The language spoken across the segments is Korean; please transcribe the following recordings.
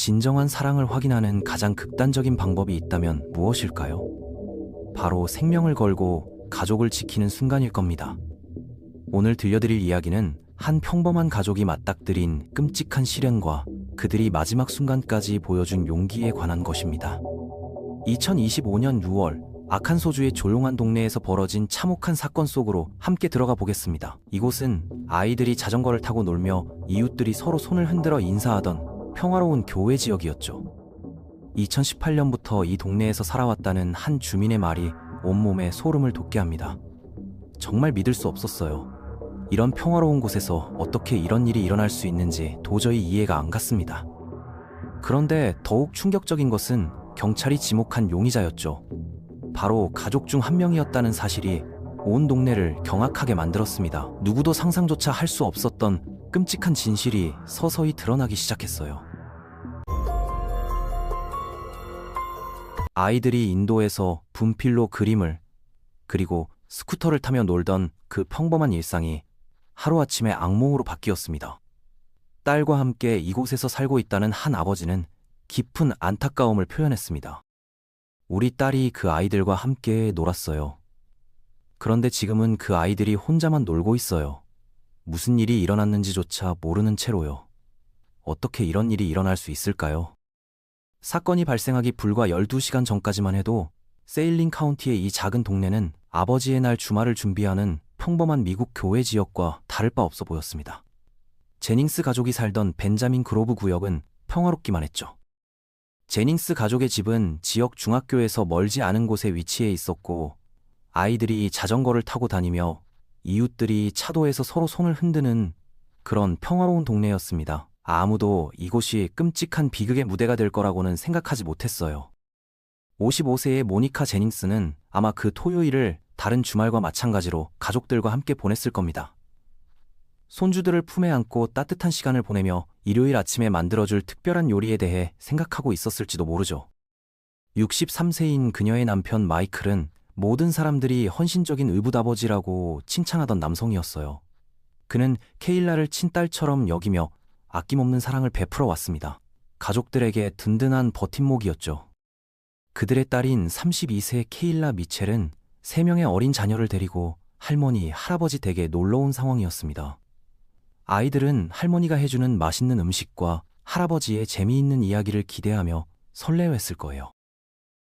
진정한 사랑을 확인하는 가장 극단적인 방법이 있다면 무엇일까요? 바로 생명을 걸고 가족을 지키는 순간일 겁니다. 오늘 들려드릴 이야기는 한 평범한 가족이 맞닥뜨린 끔찍한 시련과 그들이 마지막 순간까지 보여준 용기에 관한 것입니다. 2025년 6월, 아칸소주의 조용한 동네에서 벌어진 참혹한 사건 속으로 함께 들어가 보겠습니다. 이곳은 아이들이 자전거를 타고 놀며 이웃들이 서로 손을 흔들어 인사하던 평화로운 교외 지역이었죠. 2018년부터 이 동네에서 살아왔다는 한 주민의 말이 온몸에 소름을 돋게 합니다. 정말 믿을 수 없었어요. 이런 평화로운 곳에서 어떻게 이런 일이 일어날 수 있는지 도저히 이해가 안 갔습니다. 그런데 더욱 충격적인 것은 경찰이 지목한 용의자였죠. 바로 가족 중 한 명이었다는 사실이 온 동네를 경악하게 만들었습니다. 누구도 상상조차 할 수 없었던 끔찍한 진실이 서서히 드러나기 시작했어요. 아이들이 인도에서 분필로 그림을 그리고 스쿠터를 타며 놀던 그 평범한 일상이 하루아침에 악몽으로 바뀌었습니다. 딸과 함께 이곳에서 살고 있다는 한 아버지는 깊은 안타까움을 표현했습니다. 우리 딸이 그 아이들과 함께 놀았어요. 그런데 지금은 그 아이들이 혼자만 놀고 있어요. 무슨 일이 일어났는지조차 모르는 채로요. 어떻게 이런 일이 일어날 수 있을까요? 사건이 발생하기 불과 12시간 전까지만 해도 세일링 카운티의 이 작은 동네는 아버지의 날 주말을 준비하는 평범한 미국 교외 지역과 다를 바 없어 보였습니다. 제닝스 가족이 살던 벤자민 그로브 구역은 평화롭기만 했죠. 제닝스 가족의 집은 지역 중학교에서 멀지 않은 곳에 위치해 있었고 아이들이 자전거를 타고 다니며 이웃들이 차도에서 서로 손을 흔드는 그런 평화로운 동네였습니다. 아무도 이곳이 끔찍한 비극의 무대가 될 거라고는 생각하지 못했어요. 55세의 모니카 제닝스는 아마 그 토요일을 다른 주말과 마찬가지로 가족들과 함께 보냈을 겁니다. 손주들을 품에 안고 따뜻한 시간을 보내며 일요일 아침에 만들어줄 특별한 요리에 대해 생각하고 있었을지도 모르죠. 63세인 그녀의 남편 마이클은 모든 사람들이 헌신적인 의붓아버지라고 칭찬하던 남성이었어요. 그는 케일라를 친딸처럼 여기며 아낌없는 사랑을 베풀어 왔습니다. 가족들에게 든든한 버팀목이었죠. 그들의 딸인 32세 케일라 미첼은 3명의 어린 자녀를 데리고 할머니, 할아버지 댁에 놀러온 상황이었습니다. 아이들은 할머니가 해주는 맛있는 음식과 할아버지의 재미있는 이야기를 기대하며 설레어했을 거예요.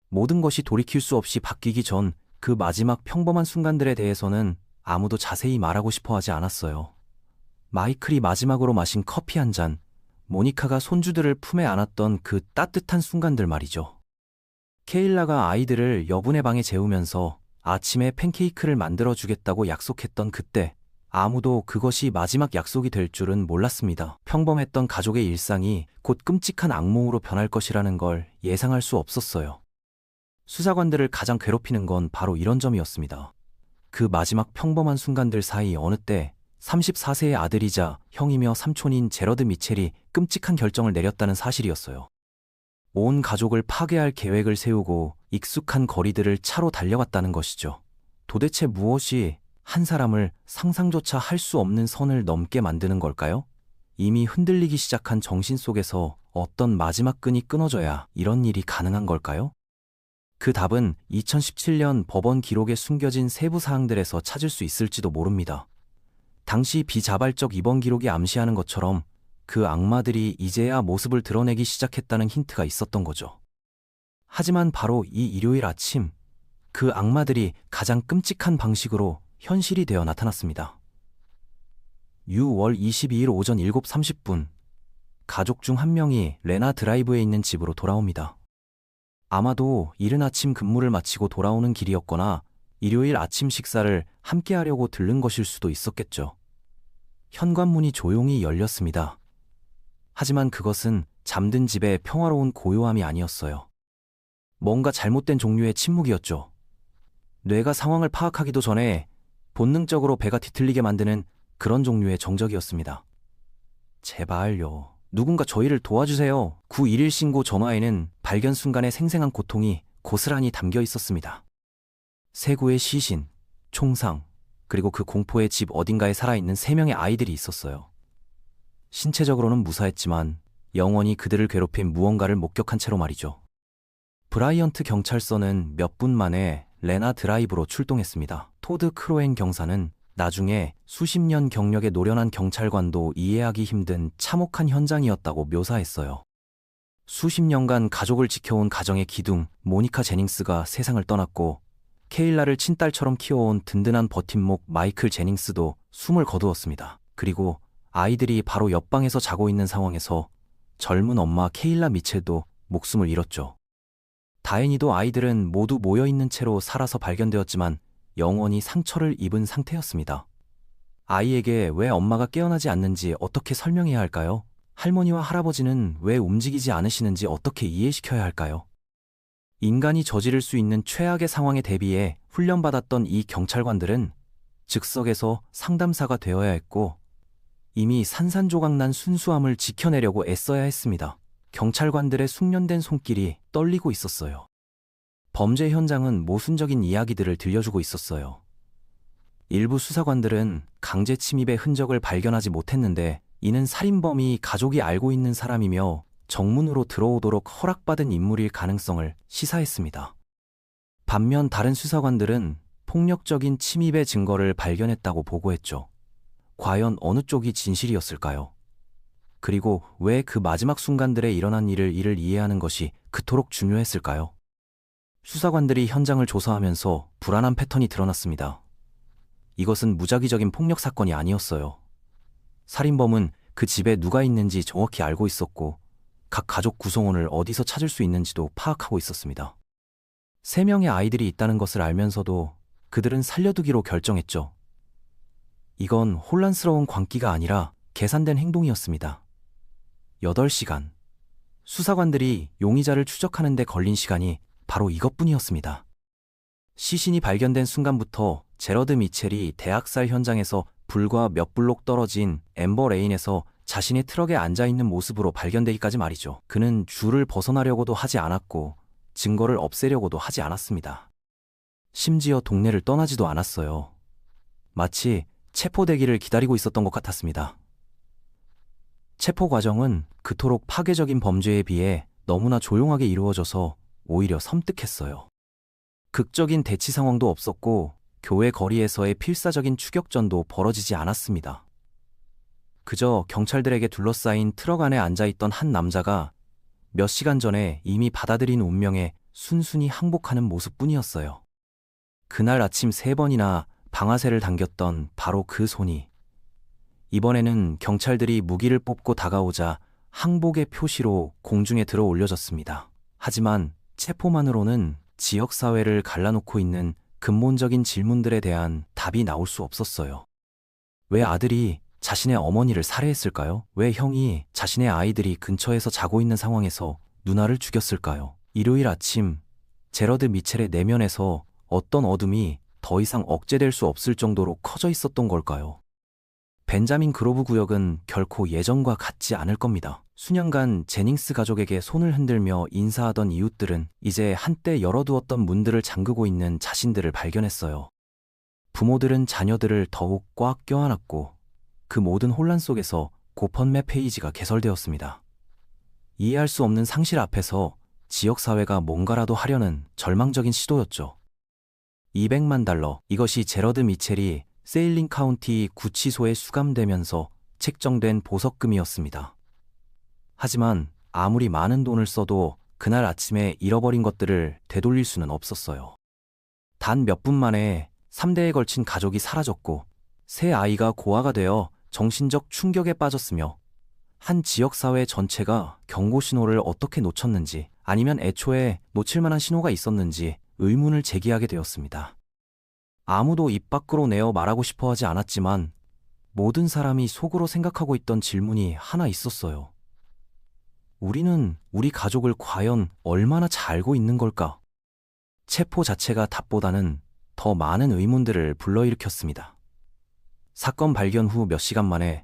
모든 것이 돌이킬 수 없이 바뀌기 전 그 마지막 평범한 순간들에 대해서는 아무도 자세히 말하고 싶어 하지 않았어요. 마이클이 마지막으로 마신 커피 한 잔, 모니카가 손주들을 품에 안았던 그 따뜻한 순간들 말이죠. 케일라가 아이들을 여분의 방에 재우면서 아침에 팬케이크를 만들어주겠다고 약속했던 그때 아무도 그것이 마지막 약속이 될 줄은 몰랐습니다. 평범했던 가족의 일상이 곧 끔찍한 악몽으로 변할 것이라는 걸 예상할 수 없었어요. 수사관들을 가장 괴롭히는 건 바로 이런 점이었습니다. 그 마지막 평범한 순간들 사이 어느 때 34세의 아들이자 형이며 삼촌인 제러드 미첼이 끔찍한 결정을 내렸다는 사실이었어요. 온 가족을 파괴할 계획을 세우고 익숙한 거리들을 차로 달려갔다는 것이죠. 도대체 무엇이 한 사람을 상상조차 할 수 없는 선을 넘게 만드는 걸까요? 이미 흔들리기 시작한 정신 속에서 어떤 마지막 끈이 끊어져야 이런 일이 가능한 걸까요? 그 답은 2017년 법원 기록에 숨겨진 세부 사항들에서 찾을 수 있을지도 모릅니다. 당시 비자발적 입원 기록이 암시하는 것처럼 그 악마들이 이제야 모습을 드러내기 시작했다는 힌트가 있었던 거죠. 하지만 바로 이 일요일 아침, 그 악마들이 가장 끔찍한 방식으로 현실이 되어 나타났습니다. 6월 22일 오전 7시 30분, 가족 중 한 명이 레나 드라이브에 있는 집으로 돌아옵니다. 아마도 이른 아침 근무를 마치고 돌아오는 길이었거나 일요일 아침 식사를 함께 하려고 들른 것일 수도 있었겠죠. 현관문이 조용히 열렸습니다. 하지만 그것은 잠든 집의 평화로운 고요함이 아니었어요. 뭔가 잘못된 종류의 침묵이었죠. 뇌가 상황을 파악하기도 전에 본능적으로 배가 뒤틀리게 만드는 그런 종류의 정적이었습니다. 제발요. 누군가 저희를 도와주세요. 911 신고 전화에는 발견 순간의 생생한 고통이 고스란히 담겨 있었습니다. 세구의 시신, 총상, 그리고 그 공포의 집 어딘가에 살아있는 3명의 아이들이 있었어요. 신체적으로는 무사했지만 영원히 그들을 괴롭힌 무언가를 목격한 채로 말이죠. 브라이언트 경찰서는 몇 분 만에 레나 드라이브로 출동했습니다. 토드 크로엔 경사는 나중에 수십 년 경력의 노련한 경찰관도 이해하기 힘든 참혹한 현장이었다고 묘사했어요. 수십 년간 가족을 지켜온 가정의 기둥 모니카 제닝스가 세상을 떠났고, 케일라를 친딸처럼 키워온 든든한 버팀목 마이클 제닝스도 숨을 거두었습니다. 그리고 아이들이 바로 옆방에서 자고 있는 상황에서 젊은 엄마 케일라 미첼도 목숨을 잃었죠. 다행히도 아이들은 모두 모여있는 채로 살아서 발견되었지만 영원히 상처를 입은 상태였습니다. 아이에게 왜 엄마가 깨어나지 않는지 어떻게 설명해야 할까요? 할머니와 할아버지는 왜 움직이지 않으시는지 어떻게 이해시켜야 할까요? 인간이 저지를 수 있는 최악의 상황에 대비해 훈련받았던 이 경찰관들은 즉석에서 상담사가 되어야 했고, 이미 산산조각난 순수함을 지켜내려고 애써야 했습니다. 경찰관들의 숙련된 손길이 떨리고 있었어요. 범죄 현장은 모순적인 이야기들을 들려주고 있었어요. 일부 수사관들은 강제 침입의 흔적을 발견하지 못했는데, 이는 살인범이 가족이 알고 있는 사람이며 정문으로 들어오도록 허락받은 인물일 가능성을 시사했습니다. 반면 다른 수사관들은 폭력적인 침입의 증거를 발견했다고 보고했죠. 과연 어느 쪽이 진실이었을까요? 그리고 왜 그 마지막 순간들에 일어난 일을 이해하는 것이 그토록 중요했을까요? 수사관들이 현장을 조사하면서 불안한 패턴이 드러났습니다. 이것은 무작위적인 폭력 사건이 아니었어요. 살인범은 그 집에 누가 있는지 정확히 알고 있었고, 각 가족 구성원을 어디서 찾을 수 있는지도 파악하고 있었습니다. 3명의 아이들이 있다는 것을 알면서도 그들은 살려두기로 결정했죠. 이건 혼란스러운 광기가 아니라 계산된 행동이었습니다. 8시간. 수사관들이 용의자를 추적하는 데 걸린 시간이 바로 이것뿐이었습니다. 시신이 발견된 순간부터 제러드 미첼이 대학살 현장에서 불과 몇 블록 떨어진 엠버 레인에서 자신의 트럭에 앉아있는 모습으로 발견되기까지 말이죠. 그는 줄을 벗어나려고도 하지 않았고 증거를 없애려고도 하지 않았습니다. 심지어 동네를 떠나지도 않았어요. 마치 체포되기를 기다리고 있었던 것 같았습니다. 체포 과정은 그토록 파괴적인 범죄에 비해 너무나 조용하게 이루어져서 오히려 섬뜩했어요. 극적인 대치 상황도 없었고 교회 거리에서의 필사적인 추격전도 벌어지지 않았습니다. 그저 경찰들에게 둘러싸인 트럭 안에 앉아있던 한 남자가 몇 시간 전에 이미 받아들인 운명에 순순히 항복하는 모습뿐이었어요. 그날 아침 3번이나 방아쇠를 당겼던 바로 그 손이 이번에는 경찰들이 무기를 뽑고 다가오자 항복의 표시로 공중에 들어 올려졌습니다. 하지만 체포만으로는 지역사회를 갈라놓고 있는 근본적인 질문들에 대한 답이 나올 수 없었어요. 왜 아들이 자신의 어머니를 살해했을까요? 왜 형이 자신의 아이들이 근처에서 자고 있는 상황에서 누나를 죽였을까요? 일요일 아침 제러드 미첼의 내면에서 어떤 어둠이 더 이상 억제될 수 없을 정도로 커져 있었던 걸까요? 벤자민 그로브 구역은 결코 예전과 같지 않을 겁니다. 수년간 제닝스 가족에게 손을 흔들며 인사하던 이웃들은 이제 한때 열어두었던 문들을 잠그고 있는 자신들을 발견했어요. 부모들은 자녀들을 더욱 꽉 껴안았고 그 모든 혼란 속에서 고펀매 페이지가 개설되었습니다. 이해할 수 없는 상실 앞에서 지역사회가 뭔가라도 하려는 절망적인 시도였죠. $200만, 이것이 제러드 미첼이 세일링 카운티 구치소에 수감되면서 책정된 보석금이었습니다. 하지만 아무리 많은 돈을 써도 그날 아침에 잃어버린 것들을 되돌릴 수는 없었어요. 단 몇 분 만에 3대에 걸친 가족이 사라졌고 세 아이가 고아가 되어 정신적 충격에 빠졌으며 한 지역사회 전체가 경고 신호를 어떻게 놓쳤는지 아니면 애초에 놓칠 만한 신호가 있었는지 의문을 제기하게 되었습니다. 아무도 입 밖으로 내어 말하고 싶어 하지 않았지만 모든 사람이 속으로 생각하고 있던 질문이 하나 있었어요. 우리는 우리 가족을 과연 얼마나 잘 알고 있는 걸까? 체포 자체가 답보다는 더 많은 의문들을 불러일으켰습니다. 사건 발견 후 몇 시간 만에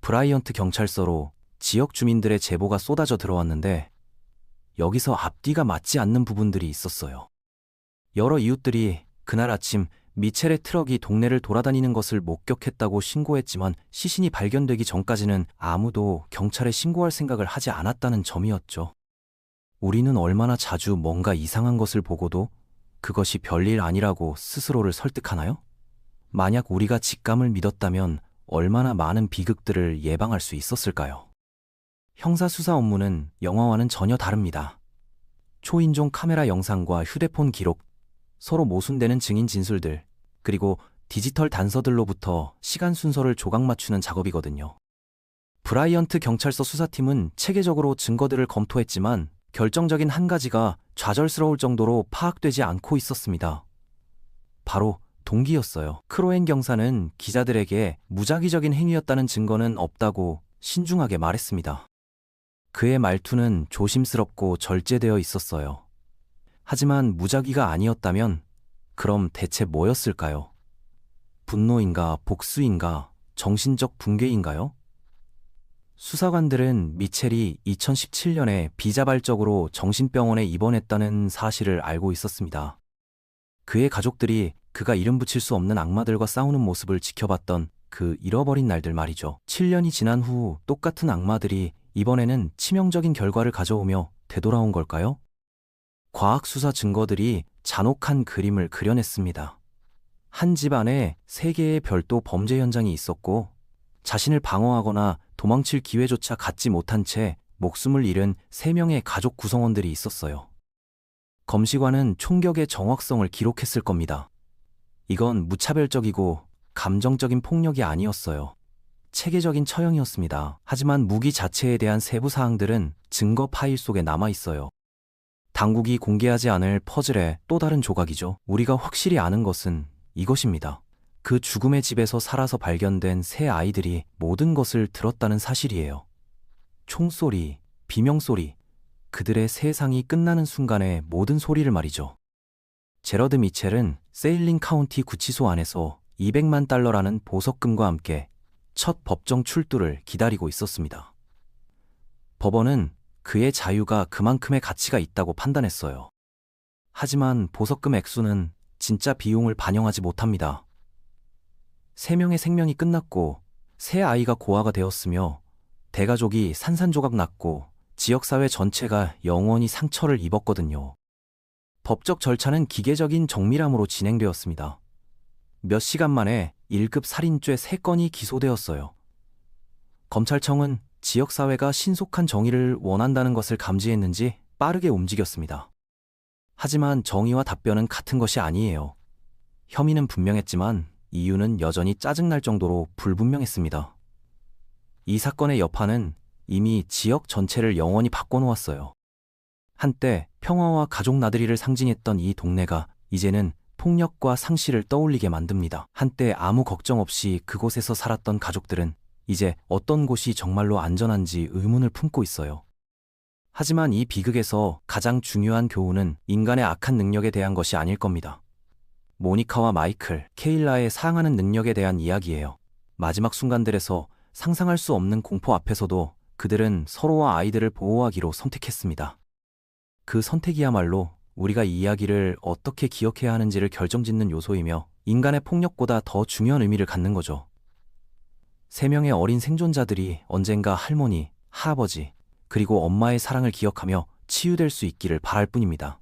브라이언트 경찰서로 지역 주민들의 제보가 쏟아져 들어왔는데 여기서 앞뒤가 맞지 않는 부분들이 있었어요. 여러 이웃들이 그날 아침 미첼의 트럭이 동네를 돌아다니는 것을 목격했다고 신고했지만 시신이 발견되기 전까지는 아무도 경찰에 신고할 생각을 하지 않았다는 점이었죠. 우리는 얼마나 자주 뭔가 이상한 것을 보고도 그것이 별일 아니라고 스스로를 설득하나요? 만약 우리가 직감을 믿었다면 얼마나 많은 비극들을 예방할 수 있었을까요? 형사수사 업무는 영화와는 전혀 다릅니다. 초인종 카메라 영상과 휴대폰 기록, 서로 모순되는 증인 진술들, 그리고 디지털 단서들로부터 시간 순서를 조각 맞추는 작업이거든요. 브라이언트 경찰서 수사팀은 체계적으로 증거들을 검토했지만 결정적인 한 가지가 좌절스러울 정도로 파악되지 않고 있었습니다. 바로 동기였어요. 크로엔 경사는 기자들에게 무작위적인 행위였다는 증거는 없다고 신중하게 말했습니다. 그의 말투는 조심스럽고 절제되어 있었어요. 하지만 무작위가 아니었다면 그럼 대체 뭐였을까요? 분노인가, 복수인가, 정신적 붕괴인가요? 수사관들은 미첼이 2017년에 비자발적으로 정신병원에 입원했다는 사실을 알고 있었습니다. 그의 가족들이 그가 이름 붙일 수 없는 악마들과 싸우는 모습을 지켜봤던 그 잃어버린 날들 말이죠. 7년이 지난 후 똑같은 악마들이 이번에는 치명적인 결과를 가져오며 되돌아온 걸까요? 과학수사 증거들이 잔혹한 그림을 그려냈습니다. 한 집안에 3개의 별도 범죄 현장이 있었고 자신을 방어하거나 도망칠 기회조차 갖지 못한 채 목숨을 잃은 3명의 가족 구성원들이 있었어요. 검시관은 총격의 정확성을 기록했을 겁니다. 이건 무차별적이고 감정적인 폭력이 아니었어요. 체계적인 처형이었습니다. 하지만 무기 자체에 대한 세부 사항들은 증거 파일 속에 남아 있어요. 당국이 공개하지 않을 퍼즐의 또 다른 조각이죠. 우리가 확실히 아는 것은 이것입니다. 그 죽음의 집에서 살아서 발견된 3 아이들이 모든 것을 들었다는 사실이에요. 총소리, 비명소리, 그들의 세상이 끝나는 순간의 모든 소리를 말이죠. 제러드 미첼은 세일링 카운티 구치소 안에서 $200만 보석금과 함께 첫 법정 출두를 기다리고 있었습니다. 법원은 그의 자유가 그만큼의 가치가 있다고 판단했어요. 하지만 보석금 액수는 진짜 비용을 반영하지 못합니다. 3명의 생명이 끝났고 3 아이가 고아가 되었으며 대가족이 산산조각 났고 지역사회 전체가 영원히 상처를 입었거든요. 법적 절차는 기계적인 정밀함으로 진행되었습니다. 몇 시간 만에 1급 살인죄 3건이 기소되었어요. 검찰청은 지역사회가 신속한 정의를 원한다는 것을 감지했는지 빠르게 움직였습니다. 하지만 정의와 답변은 같은 것이 아니에요. 혐의는 분명했지만 이유는 여전히 짜증날 정도로 불분명했습니다. 이 사건의 여파는 이미 지역 전체를 영원히 바꿔놓았어요. 한때 평화와 가족 나들이를 상징했던 이 동네가 이제는 폭력과 상실을 떠올리게 만듭니다. 한때 아무 걱정 없이 그곳에서 살았던 가족들은 이제 어떤 곳이 정말로 안전한지 의문을 품고 있어요. 하지만 이 비극에서 가장 중요한 교훈은 인간의 악한 능력에 대한 것이 아닐 겁니다. 모니카와 마이클, 케일라의 사랑하는 능력에 대한 이야기예요. 마지막 순간들에서 상상할 수 없는 공포 앞에서도 그들은 서로와 아이들을 보호하기로 선택했습니다. 그 선택이야말로 우리가 이 이야기를 어떻게 기억해야 하는지를 결정짓는 요소이며 인간의 폭력보다 더 중요한 의미를 갖는 거죠. 3명의 어린 생존자들이 언젠가 할머니, 할아버지, 그리고 엄마의 사랑을 기억하며 치유될 수 있기를 바랄 뿐입니다.